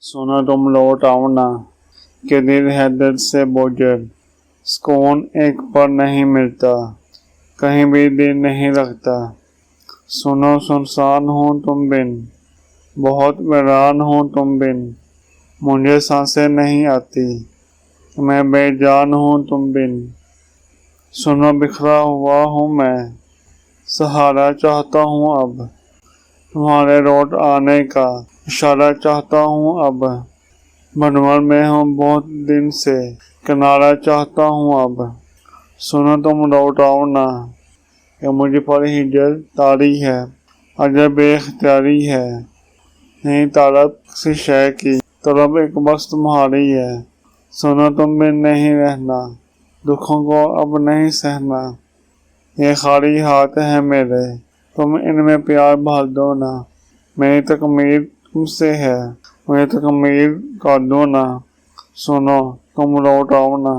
सुनो तुम लौट आओ ना, कि दिल है दर्द से बोझल। सुकून एक पर नहीं मिलता, कहीं भी दिल नहीं लगता। सुनो सुनसान हूँ तुम बिन, बहुत वीरान हूँ तुम बिन। मुझे सांसें नहीं आती, मैं बेजान हूँ तुम बिन। सुनो बिखरा हुआ हूँ मैं, सहारा चाहता हूँ अब। तुम्हारे लौट आने का इशारा चाहता हूँ अब। भंवर में हूँ बहुत दिन से, किनारा चाहता हूँ अब। सुनो तुम लौट आओ ना, कि मुझ पर हिजर तारी है, अजब बेख्तियारी है। नहीं तारत किसी शय की, तलब एक बस तुम्हारी है। सुनो तुम बिन नहीं रहना, दुखों को अब नहीं सहना। ये खाली हाथ है मेरे, तुम इनमें प्यार भर दो ना। मेरी तकमीर तुमसे है, मुझे तकमीर कर दो ना। सुनो तुम लौट आओ ना।